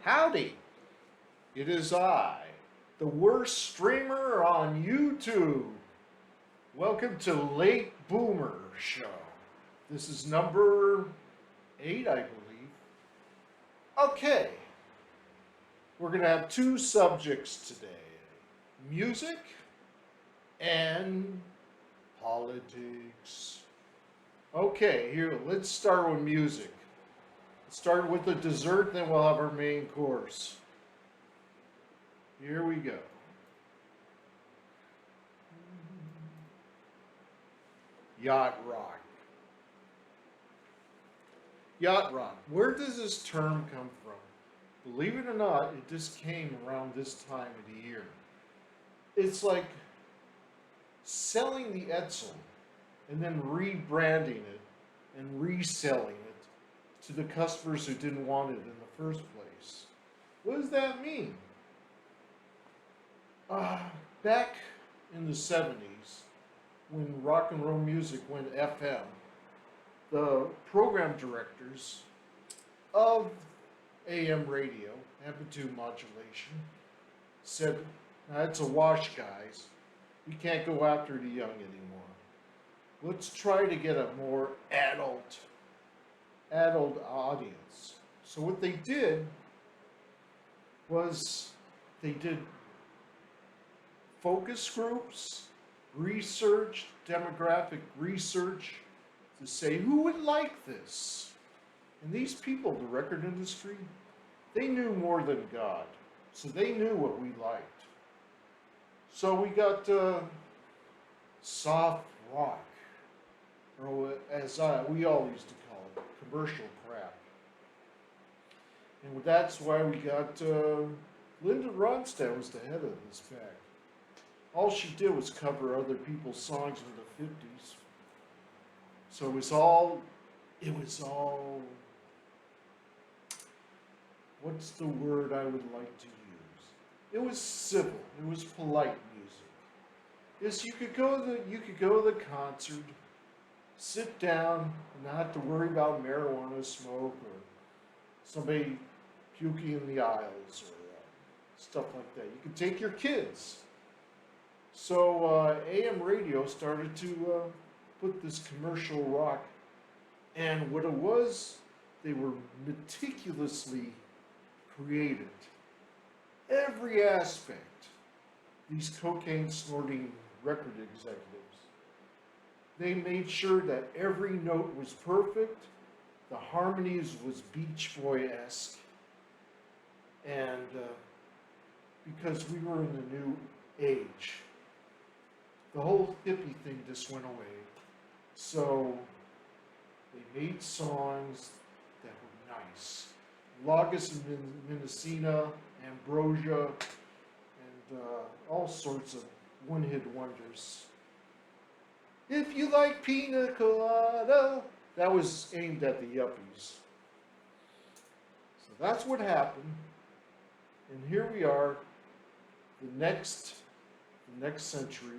Howdy, it is I, the worst streamer on YouTube. Welcome to Late Boomer Show. This is number 8, I believe. Okay, we're going to have two subjects today. Music and politics. Okay, here, let's start with music. Let's start with the dessert, then we'll have our main course. Here we go. Yacht rock. Yacht rock. Where does this term come from? Believe it or not, it just came around this time of the year. It's like selling the Etzel and then rebranding it and reselling it to the customers who didn't want it in the first place. What does that mean? Back in the 70s, when rock and roll music went FM, the program directors of AM radio, amplitude modulation, said, "That's a wash, guys. We can't go after the young anymore. Let's try to get a more adult audience." So what they did was they did focus groups, research, demographic research to say who would like this. And these people, the record industry, they knew more than God. So they knew what we liked. So we got soft rock, or as we all used to call it, commercial crap. And that's why we got Linda Ronstadt was the head of this pack. All she did was cover other people's songs from the 50s. So it was all, what's the word I would like to use? It was civil. It was polite music. Yes, you could go to the concert, sit down, and not have to worry about marijuana smoke or somebody puking in the aisles or stuff like that. You could take your kids. So AM radio started to put this commercial rock, and what it was, they were meticulously created. Every aspect, these cocaine snorting record executives, they made sure that every note was perfect, the harmonies was Beach Boy-esque, and because we were in the new age, the whole hippie thing just went away. So they made songs that were nice. Lagus and Mendocina, Ambrosia, and all sorts of one-hit wonders. If you like pina colada, that was aimed at the yuppies. So that's what happened. And here we are, the next century,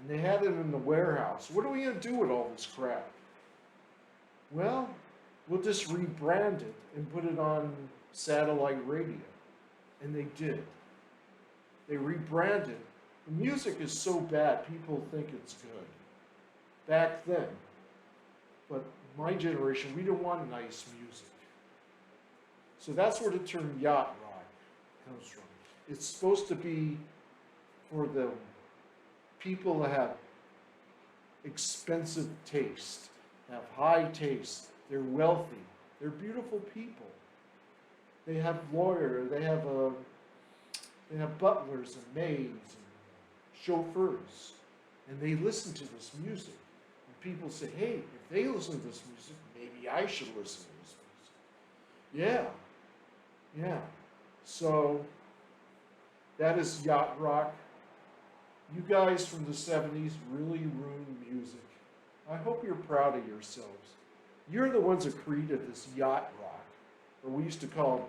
and they had it in the warehouse. What are we going to do with all this crap? Well, we'll just rebrand it and put it on satellite radio. And they did. They rebranded. The music is so bad, people think it's good. Back then. But my generation, we don't want nice music. So that's where the term yacht rock comes from. It's supposed to be for the people that have expensive taste, have high taste, they're wealthy, they're beautiful people. They have lawyers, they have butlers and maids and chauffeurs, and they listen to this music. And people say, hey, if they listen to this music, maybe I should listen to this music. Yeah. So that is yacht rock. You guys from the 70s really ruined music. I hope you're proud of yourselves. You're the ones that created this yacht rock, or we used to call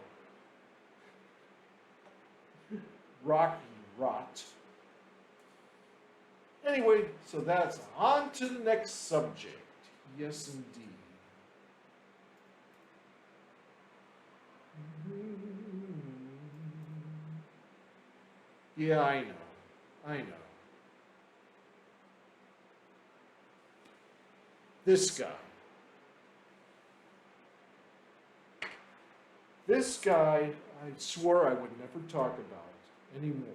it rocky rot. Anyway, so that's on to the next subject. Yes, indeed. Yeah, I know. I know. This guy. This guy, I swore I would never talk about anymore.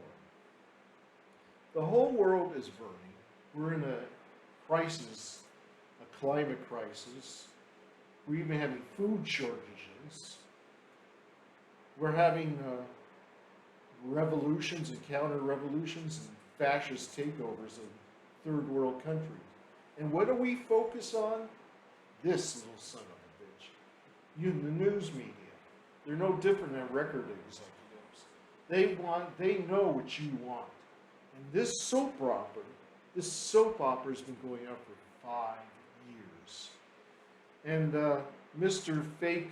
The whole world is burning. We're in a crisis, a climate crisis. We're even having food shortages. We're having revolutions and counter-revolutions and fascist takeovers of third world countries. And what do we focus on? This little son of a bitch. You, the news media. They're no different than record executives. They know what you want. And this soap opera has been going on for 5 years. And Mr. Fake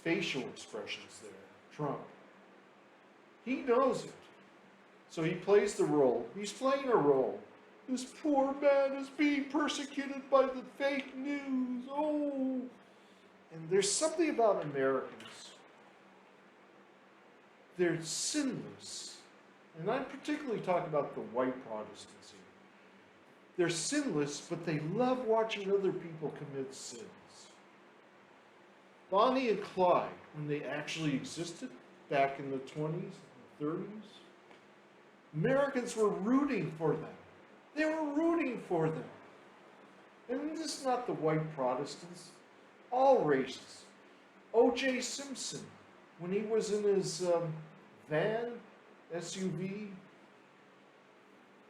facial expressions there, Trump, he knows it. So he plays the role. He's playing a role. This poor man is being persecuted by the fake news. Oh. And there's something about Americans. They're sinless. And I'm particularly talking about the white Protestants here. They're sinless, but they love watching other people commit sins. Bonnie and Clyde, when they actually existed back in the 20s and 30s, Americans were rooting for them. They were rooting for them. And this is not the white Protestants, all races. O.J. Simpson, when he was in his van, SUV,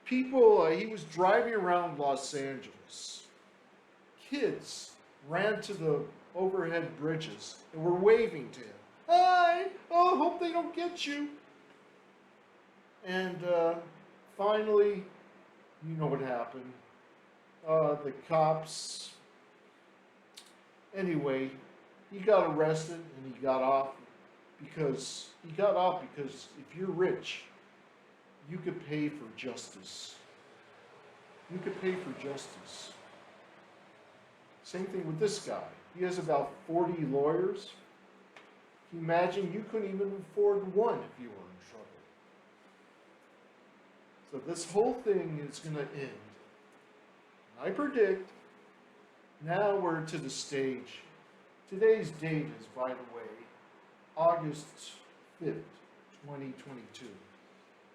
people, he was driving around Los Angeles. Kids ran to the overhead bridges and were waving to him. Hi! Oh, hope they don't get you. And finally, you know what happened. The cops, anyway, he got arrested and he got off because if you're rich, you could pay for justice. You could pay for justice. Same thing with this guy. He has about 40 lawyers. Can you imagine? You couldn't even afford one if you were in trouble. So this whole thing is going to end. I predict, now we're to the stage. Today's date is, by the way, August 5th, 2022.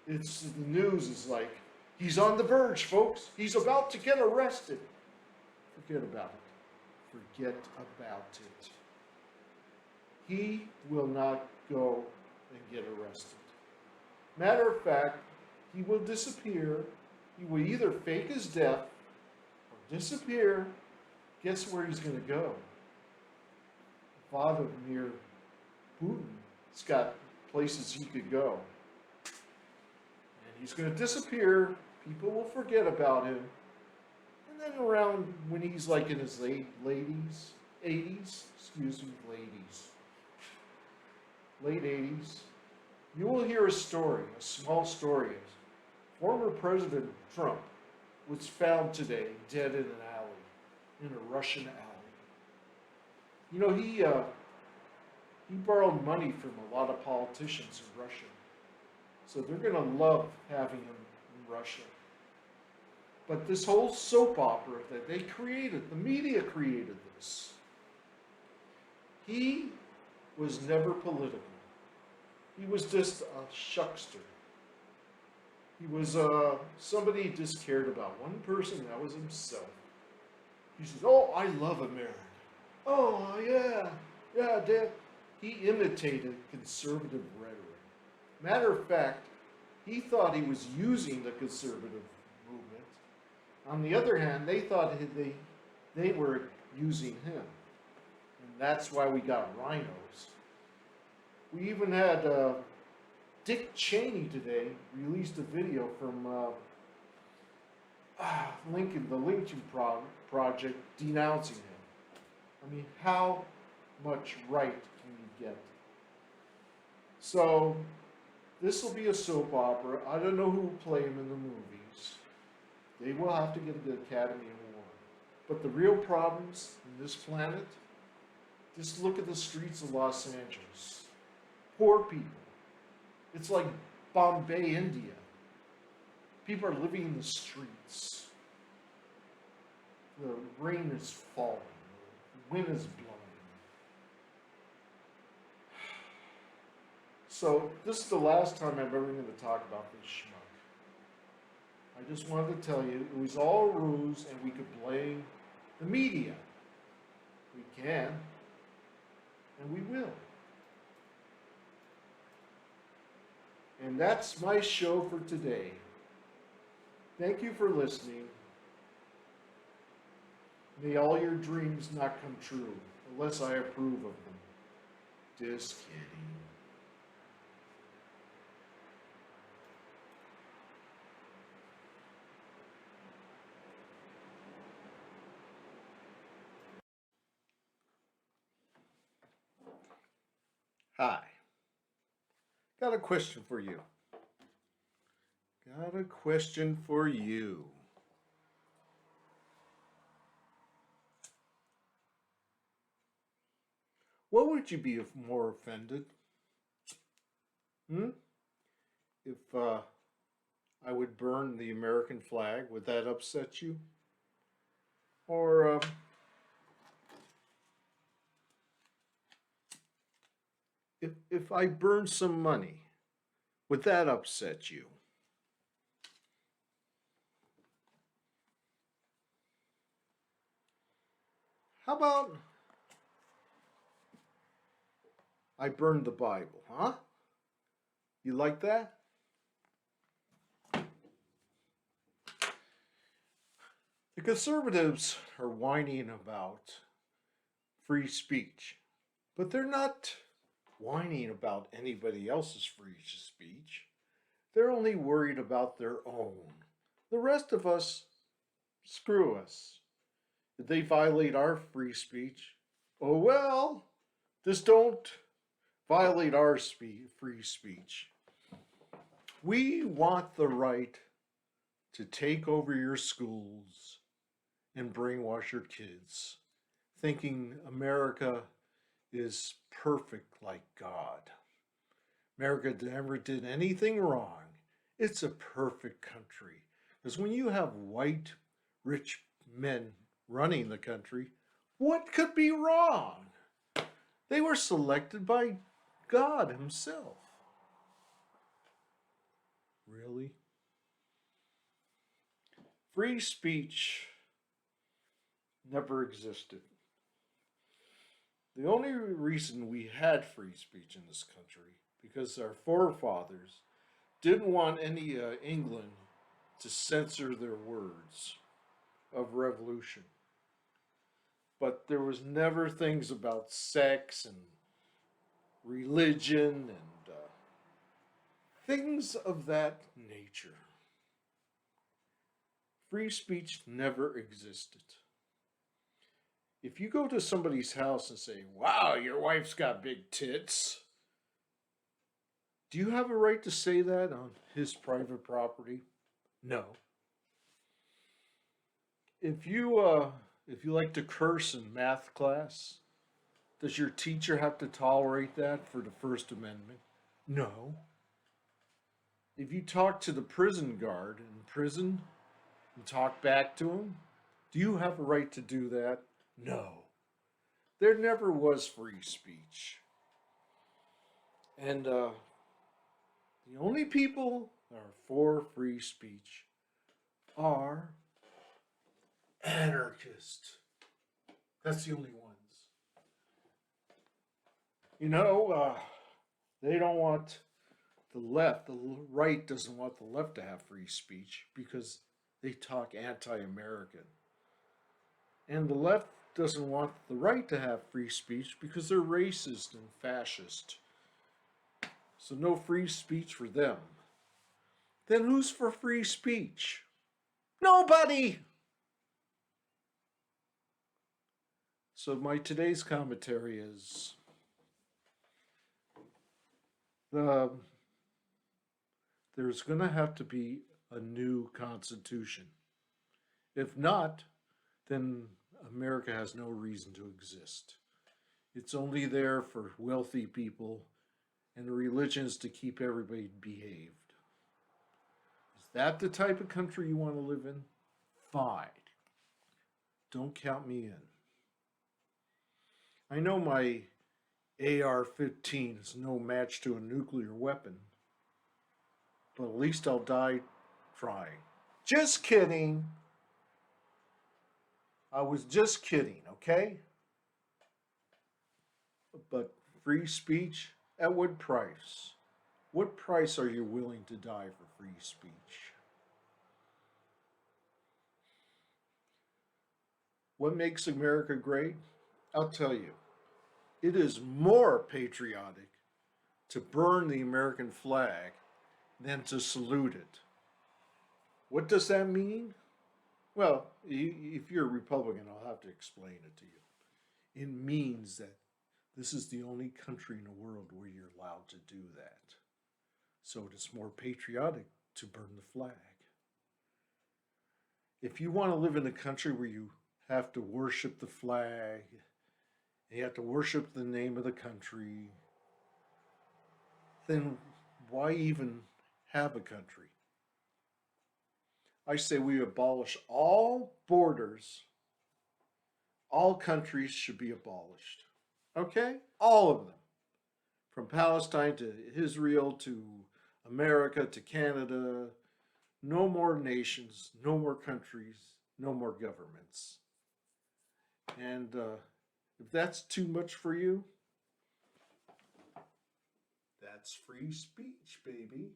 The news is like, he's on the verge, folks. He's about to get arrested. Forget about it. Forget about it. He will not go and get arrested. Matter of fact, he will disappear. He will either fake his death or disappear. Guess where he's going to go? Vladimir Putin's got places he could go. And he's going to disappear. People will forget about him. And then around when he's like in his late 80s, late 80s, you will hear a story, a small story. Former President Trump was found today dead in an alley, in a Russian alley. You know, he borrowed money from a lot of politicians in Russia. So they're going to love having him in Russia. But this whole soap opera that they created, the media created this. He was never political. He was just a shuckster. He was somebody who just cared about one person, that was himself. He says, oh, I love America. Oh, yeah, Dad. He imitated conservative rhetoric. Matter of fact, he thought he was using the conservative movement. On the other hand, they thought they were using him. And that's why we got rhinos. We even had Dick Cheney today released a video from the Lincoln Project denouncing him. I mean, how much right can you get? So, this will be a soap opera. I don't know who will play him in the movies. They will have to get an Academy Award. But the real problems in this planet, just look at the streets of Los Angeles. Poor people. It's like Bombay, India. People are living in the streets. The rain is falling. The wind is blowing. So this is the last time I'm ever going to talk about this schmuck. I just wanted to tell you it was all ruse and we could blame the media. We can, and we will. And that's my show for today. Thank you for listening. May all your dreams not come true, unless I approve of them. Just kidding. Hi. Got a question for you. Got a question for you. What would you be more offended? If I would burn the American flag, would that upset you? Or if I burn some money, would that upset you? How about I burned the Bible, huh? You like that? The conservatives are whining about free speech, but they're not whining about anybody else's free speech. They're only worried about their own. The rest of us, screw us. Did they violate our free speech? Oh well, just don't violate our free speech. We want the right to take over your schools and brainwash your kids, thinking America is perfect like God. America never did anything wrong. It's a perfect country. Because when you have white, rich men running the country, what could be wrong? They were selected by God Himself. Really? Free speech never existed. The only reason we had free speech in this country because our forefathers didn't want any England to censor their words of revolution. But there was never things about sex and religion and things of that nature. Free speech never existed. If you go to somebody's house and say, wow, your wife's got big tits, do you have a right to say that on his private property? No. If you like to curse in math class, does your teacher have to tolerate that for the First Amendment? No. If you talk to the prison guard in prison and talk back to him, do you have a right to do that? No. There never was free speech. And the only people that are for free speech are anarchists. That's the only ones. You know, they don't want the left, the right doesn't want the left to have free speech because they talk anti-American. And the left doesn't want the right to have free speech because they're racist and fascist. So no free speech for them. Then who's for free speech? Nobody! So my today's commentary is there's going to have to be a new constitution. If not, then America has no reason to exist. It's only there for wealthy people and religions to keep everybody behaved. That the type of country you want to live in? Fine. Don't count me in. I know my AR-15 is no match to a nuclear weapon, but at least I'll die trying. Just kidding. I was just kidding, okay? But free speech, at what price? What price are you willing to die for free speech? What makes America great? I'll tell you. It is more patriotic to burn the American flag than to salute it. What does that mean? Well, if you're a Republican, I'll have to explain it to you. It means that this is the only country in the world where you're allowed to do that. So it is more patriotic to burn the flag. If you want to live in a country where you have to worship the flag, you have to worship the name of the country, then why even have a country? I say we abolish all borders. All countries should be abolished. Okay? All of them. From Palestine to Israel to America to Canada. No more nations, no more countries, no more governments. And if that's too much for you, that's free speech, baby.